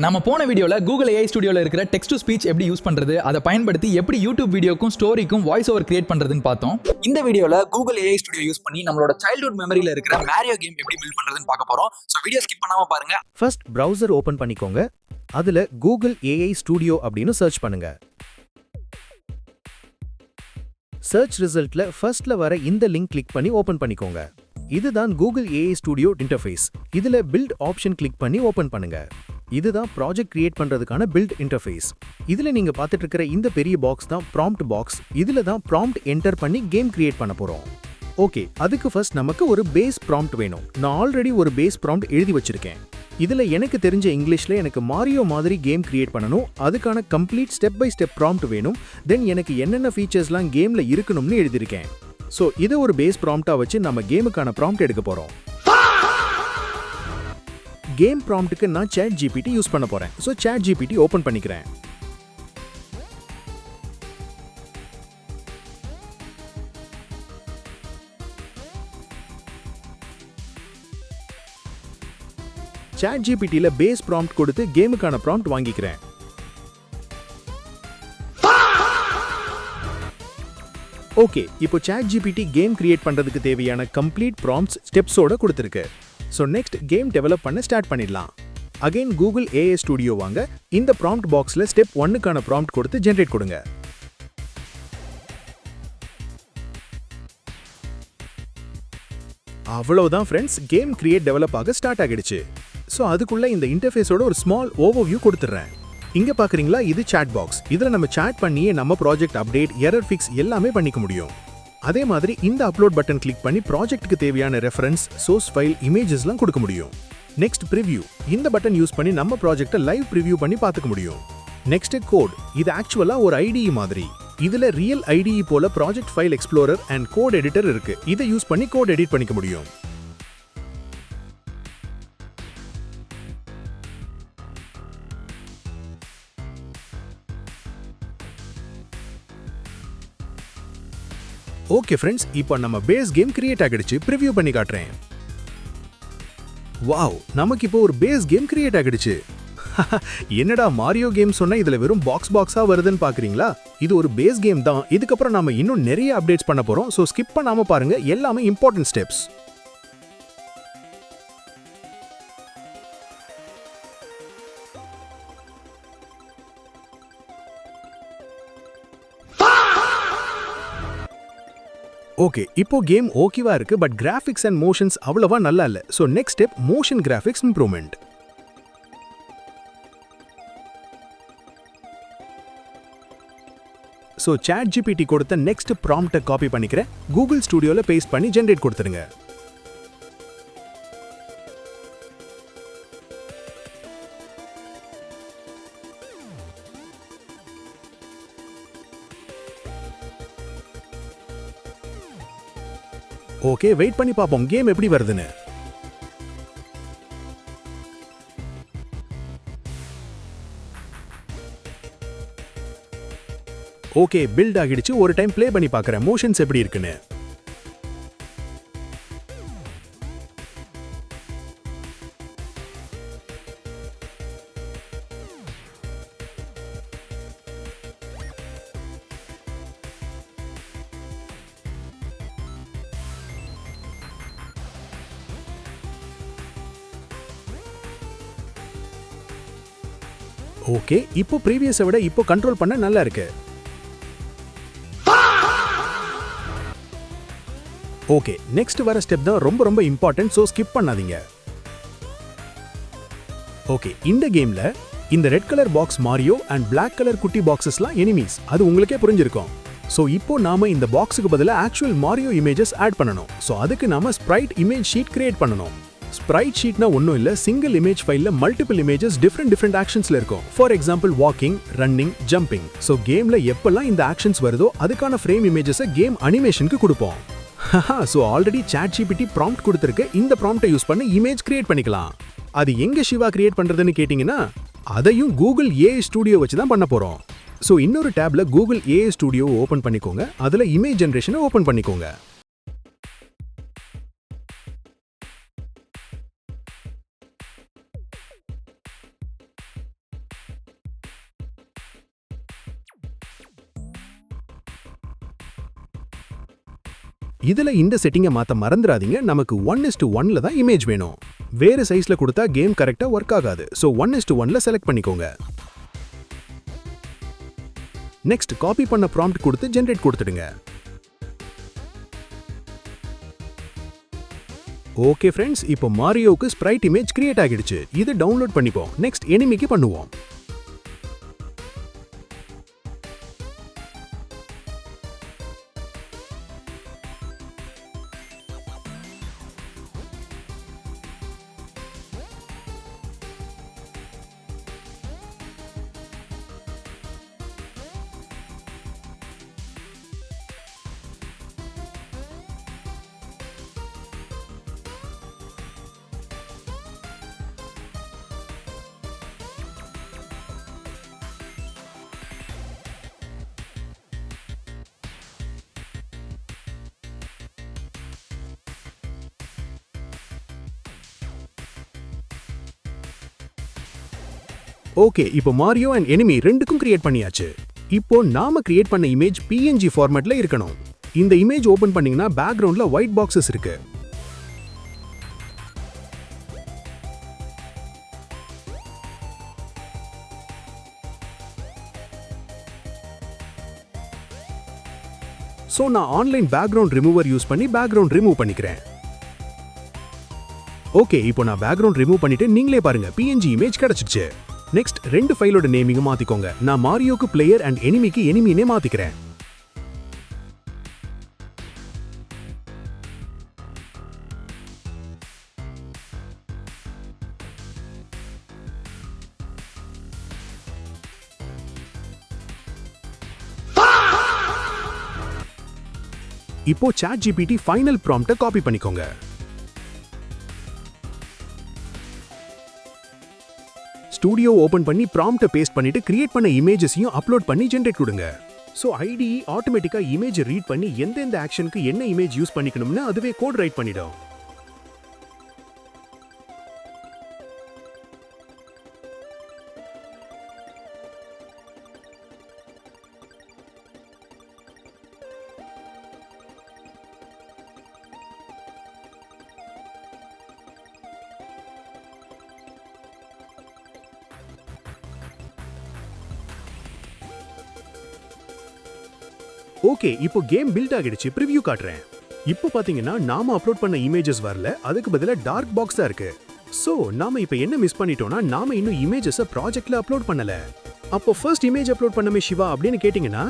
நம்ம போன வீடியோல Google AI ஸ்டுடியோல இருக்கிற டெக்ஸ்ட் டு ஸ்பீச் எப்படி யூஸ் பண்றது, அதை பயன்படுத்தி எப்படி யூடியூப் வீடியோக்கும் ஸ்டோரிக்கும் வாய்ஸ் ஓவர் கிரியேட் பண்றதுன்னு பார்த்தோம். இந்த வீடியோல Google AI ஸ்டுடியோ யூஸ் பண்ணி நம்மளோட சைல்ட்ஹுட் மெமரியில இருக்கிற மேரியோ கேம் எப்படி பில்ட் பண்றதுன்னு பார்க்க போறோம். சோ வீடியோ ஸ்கிப் பண்ணாம பாருங்க. ஃபர்ஸ்ட் பிரவுசர் ஓபன் பண்ணிக்கோங்க. அதுல Google AI ஸ்டுடியோ அப்படின்னு சர்ச் பண்ணுங்க. சர்ச் ரிசல்ட்ல ஃபர்ஸ்ட்ல வர இந்த லிங்க் கிளிக் பண்ணி ஓபன் பண்ணிக்கோங்க. இதுதான் Google AI ஸ்டுடியோ இன்டர்ஃபேஸ். இதுல பில்ட் ஆப்ஷன் கிளிக் பண்ணி ஓபன் பண்ணுங்க. இதுதான் ப்ராஜெக்ட் கிரியேட் பண்றதுக்கான பில்ட் இன்டர்ஃபேஸ். இதுல நீங்க பார்த்துட்டு இருக்கிற இந்த பெரிய பாக்ஸ் தான் ப்ராம்ப்ட் பாக்ஸ். இதுல தான் ப்ராம்ப்ட் என்டர் பண்ணி கேம் கிரியேட் பண்ண போறோம். ஓகே, அதுக்கு ஃபர்ஸ்ட் நமக்கு ஒரு பேஸ் ப்ராம்ப்ட் வேணும். நான் ஆல்ரெடி ஒரு பேஸ் ப்ராம்ப்ட் எழுதி வச்சிருக்கேன். இதுல எனக்கு தெரிஞ்ச இங்கிலீஷ்ல எனக்கு மாரியோ மாதிரி கேம் கிரியேட் பண்ணணும். அதுக்கான complete step by step prompt வேணும். தென் எனக்கு என்னென்ன ஃபீச்சர்ஸ்லாம் கேம்ல இருக்கணும்னு எழுதியிருக்கேன். ஸோ இதை ஒரு பேஸ் ப்ராம்ப்டா வச்சு நம்ம கேமுக்கான ப்ராம்ப்ட் எடுக்க போறோம். கேம் ப்ராம்ப்ட்டுக்கு நான் ChatGPT யூஸ் பண்ண போறேன். ஸோ ChatGPT ஓபன் பண்ணிக்கிறேன். ChatGPTல பேஸ் ப்ராம்ப்ட் கொடுத்து கேமுக்கான ப்ராம்ப்ட் வாங்கிக்கிறேன். ஓகே, இப்போ ChatGPT கேம் கிரியேட் பண்றதுக்கு தேவையான கம்ப்ளீட் ப்ராம்ப்ட்ஸ் ஸ்டெப்ஸோட கொடுத்திருக்கு. ஸோ நெக்ஸ்ட் கேம் டெவலப் பண்ண ஸ்டார்ட் பண்ணிடலாம். அகைன் Google AI ஸ்டுடியோ வாங்க. இந்த ப்ராம்ப்ட் பாக்ஸ்ல ஸ்டெப் 1க்கான ப்ராம்ப்ட் கொடுத்து ஜெனரேட் கொடுங்க. அவ்வளவுதான் ஃப்ரெண்ட்ஸ், கேம் கிரியேட் டெவலப் ஆக ஸ்டார்ட் ஆகிடுச்சு. ஸோ அதுக்குள்ள இந்த இன்டர்ஃபேஸோட ஒரு ஸ்மால் ஓவர்வியூ கொடுத்துறேன். இங்க பாக்குறீங்களா, இது சாட் பாக்ஸ். இதுல நம்ம சாட் பண்ணியே நம்ம ப்ராஜெக்ட் அப்டேட், எரர் ஃபிக்ஸ் எல்லாமே பண்ணிக்க முடியும். அதே மாதிரி இந்த அப்லோட் பட்டன் கிளிக் பண்ணி ப்ராஜெக்ட்டுக்கு தேவையான ரெஃபரன்ஸ், சோர்ஸ் ஃபைல், இமேஜஸ்லாம் கொடுக்க முடியும். நெக்ஸ்ட் ப்ரிவ்யூ, இந்த பட்டன் யூஸ் பண்ணி நம்ம ப்ராஜெக்ட்டை லைவ் ப்ரிவ்யூ பண்ணி பார்த்துக்க முடியும். நெக்ஸ்ட் கோட், இது ஆக்சுவலா ஒரு IDE மாதிரி. இதுல ரியல் IDE போல project file explorer and code editor இருக்கு. இதை யூஸ் பண்ணி கோட் எடிட் பண்ணிக்க முடியும். ஓகே ஃப்ரெண்ட்ஸ், இப்போ நம்ம பேஸ் கேம் கிரியேட் ஆகிடுச்சு. ப்ரிவ்யூ பண்ணி காட்டுறேன். வாவ், நமக்கு இப்போ ஒரு பேஸ் கேம் கிரியேட் ஆகிடுச்சு. என்னடா மாரியோ கேம் சொன்னா இதுல வெறும் பாக்ஸா வருதுன்னு பாக்குறீங்களா? இது ஒரு பேஸ் கேம் தான். இதுக்கப்புறம் நாம இன்னும் நிறைய அப்டேட்ஸ் பண்ண போறோம். ஸோ ஸ்கிப் பண்ணாம பாருங்க, எல்லாமே இம்பார்ட்டன்ட் ஸ்டெப்ஸ். ஓகே, இப்போ கேம் ஓகேவா இருக்கு. பட் கிராஃபிக்ஸ் அண்ட் மோஷன்ஸ் அவ்வளவா நல்லா இல்ல. So next step motion graphics improvement. So ChatGPT கொடுத்த நெக்ஸ்ட் ப்ராம்ப்டை காப்பி பண்ணிக்கிறேன். Google ஸ்டுடியோல பேஸ்ட் பண்ணி ஜெனரேட் கொடுத்துருங்க. ஓகே, வெயிட் பண்ணி பார்ப்போம் கேம் எப்படி வருதுன்னு. ஓகே, பில்ட் ஆகிடுச்சு. ஒரு டைம் ப்ளே பண்ணி பார்க்கறேன் மோஷன்ஸ் எப்படி இருக்குன்னு. ஓகே, இப்போ ப்ரீவியஸை விட இப்போ கண்ட்ரோல் பண்ண நல்லா இருக்கு. ஓகே, நெக்ஸ்ட் வர ஸ்டெப் தான் ரொம்ப இம்பார்ட்டன்ட். ஸோ ஸ்கிப் பண்ணாதீங்க. ஓகே, இந்த கேம்ல இந்த red colour box Mario and black colour குட்டி பாக்ஸஸ்லாம் எனிமீஸ். அது உங்களுக்கே புரிஞ்சிருக்கும். ஸோ இப்போ நாம இந்த பாக்ஸுக்கு பதிலா ஆக்சுவல் மாரியோ இமேஜஸ் ஆட் பண்ணணும். ஸோ அதுக்கு நாம ஸ்ப்ரைட் இமேஜ் ஷீட் கிரியேட் பண்ணணும். ஸ்ப்ரைட் ஷீட்னா ஒன்றும் இல்லை, சிங்கிள் இமேஜ் ஃபைல்ல மல்டிபிள் இமேஜஸ் டிஃப்ரெண்ட் ஆக்ஷன்ஸ்ல இருக்கும். For example walking, running, jumping. So கேம்ல எப்பெல்லாம் இந்த ஆக்ஷன்ஸ் வருதோ அதுக்கான ஃப்ரேம் இமேஜஸை கேம் அனிமேஷனுக்கு கொடுப்போம். ஸோ ஆல்ரெடி ChatGPT ப்ராம்ப்ட் கொடுத்துருக்கு. இந்த ப்ராம்ப்டை யூஸ் பண்ணி இமேஜ் கிரியேட் பண்ணிக்கலாம். அது எங்க சிவா கிரியேட் பண்றதுன்னு கேட்டீங்கன்னா, அதையும் Google AI ஸ்டுடியோ வச்சு தான் பண்ண போறோம். ஸோ இன்னொரு டேப்ல Google AI ஸ்டுடியோ ஓபன் பண்ணிக்கோங்க. அதுல இமேஜ் ஜெனரேஷனை ஓபன் பண்ணிக்கோங்க. இதுல இந்த செட்டிங்கை மாத்த மறந்துடாதீங்க. நமக்கு 1:1ல தான் இமேஜ் வேணும். வேற சைஸ்ல கொடுத்தா கேம் கரெக்டா ஒர்க் ஆகாது. சோ 1:1ல செலக்ட் பண்ணிக்கோங்க. நெக்ஸ்ட் காப்பி பண்ண ப்ராம்ப்ட் கொடுத்து ஜெனரேட் கொடுத்துடுங்க. ஓகே ஃப்ரெண்ட்ஸ், இப்போ மாரியோக்கு ஸ்ப்ரைட் இமேஜ் கிரியேட் ஆகிடுச்சு. இது டவுன்லோட் பண்ணிப்போம். நெக்ஸ்ட் எனிமிக்கு பண்ணுவோம். ஓகே, இப்போ மாரியோ அண்ட் எனிமி ரெண்டுக்கும் கிரியேட் பண்ணியாச்சு. இப்போ நாம கிரியேட் பண்ண இமேஜ் PNG ஃபார்மேட்ல இருக்கணும். இந்த இமேஜ் ஓபன் பண்ணீங்கன்னா பேக்ரவுண்ட்ல ஒயிட் பாக்ஸஸ் இருக்கு. சோ நான் ஆன்லைன் பேக்ரவுண்ட் ரிமூவர் யூஸ் பண்ணி பேக்ரவுண்ட் ரிமூவ் பண்ணிக்கிறேன். ஓகே, இப்போ நான் பேக்ரவுண்ட் ரிமூவ் பண்ணிட்டு நீங்களே பாருங்க PNG இமேஜ் கிடைச்சிடுச்சு. நெக்ஸ்ட் ரெண்டு ஃபைலோட நேமிங்க மாத்திக்கோங்க. நான் மாரியோக்கு பிளேயர் அண்ட் எனிமிக்கு எனிமினே மாத்திக்கிறேன். இப்போ ChatGPT ஃபைனல் ப்ராம்ப்ட காப்பி பண்ணிக்கோங்க. ஸ்டுடியோ ஓபன் பண்ணி ப்ராம்ப்ட பேஸ்ட் பண்ணிட்டு கிரியேட் பண்ண இமேஜஸையும் அப்லோட் பண்ணி ஜெனரேட் கொடுங்க. சோ IDE ஆட்டோமேட்டிக்கா இமேஜ் ரீட் பண்ணி எந்தெந்த ஆக்ஷனுக்கு என்ன இமேஜ் யூஸ் பண்ணிக்கணும்னு அதுவே கோட் ரைட் பண்ணிடும். ஓகே, இப்போ கேம் பில்ட் ஆகிடுச்சு. ப்ரிவ்யூ காட்டுறேன். இப்போ பாத்தீங்கன்னா நாம அப்லோட் பண்ண இமேஜஸ் வரல, அதுக்கு பதிலா டார்க் பாக்ஸ் தான் இருக்கு. சோ நாம இப்போ என்ன மிஸ் பண்ணிட்டோம்னா நாம இன்னும் இமேஜஸை ப்ராஜெக்ட்ல அப்லோட் பண்ணல. அப்போ ஃபர்ஸ்ட் இமேஜ் அப்லோட் பண்ணமே சிவா அப்படின்னு கேட்டிங்கன்னா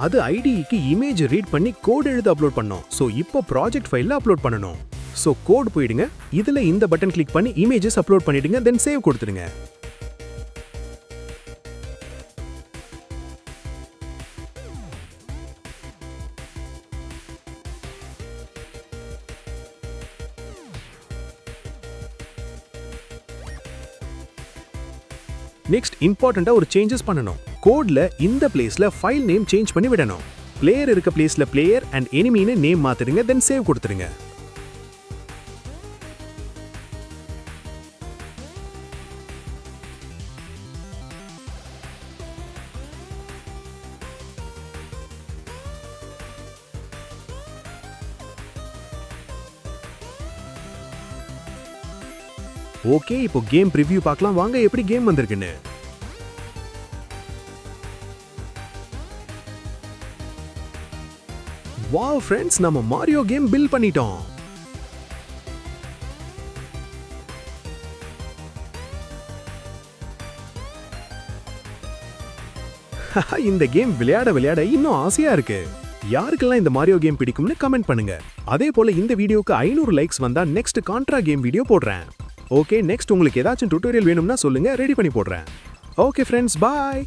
அது IDEக்கு இமேஜ் ரீட் பண்ணி கோட் எழுத அப்லோட் பண்ணோம். சோ இப்போ ப்ராஜெக்ட் ஃபைல்ல அப்லோட் பண்ணணும். சோ கோட் போயிடுங்க. இதுல இந்த பட்டன் கிளிக் பண்ணி இமேஜஸ் அப்லோட் பண்ணிடுங்க. தென் சேவ் கொடுத்துடுங்க. நெக்ஸ்ட் இம்பார்ட்டண்டா ஒரு சேஞ்சஸ் பண்ணணும். கோட்ல இந்த பிளேஸ்ல ஃபைல் நேம் சேஞ்ச் பண்ணி விடணும். பிளேயர் இருக்க பிளேஸ்ல பிளேயர் அண்ட் எனிமின்னு நேம் மாத்திடுங்க. தென் சேவ் கொடுத்துருங்க. ஓகே, இப்போ கேம் ப்ரிவ்யூ பார்க்கலாம் வாங்க எப்படி கேம் வந்திருக்குன்னு. வாவ் ஃப்ரெண்ட்ஸ், நம்ம மாரியோ கேம் பில்ட் பண்ணிட்டோம். இந்த கேம் விளையாட விளையாட இன்னும் ஆசையா இருக்கு. யாருக்கெல்லாம் இந்த மாரியோ கேம் பிடிக்கும்னு கமெண்ட் பண்ணுங்க. அதே போல இந்த வீடியோக்கு 500 லைக்ஸ் வந்தா நெக்ஸ்ட் கான்ட்ரா கேம் வீடியோ போடுறேன். ஓகே, நெக்ஸ்ட் உங்களுக்கு ஏதாச்சும் டுட்டோரியல் வேணும்னா சொல்லுங்க, ரெடி பண்ணி போடுறேன். ஓகே ஃப்ரெண்ட்ஸ், பாய்.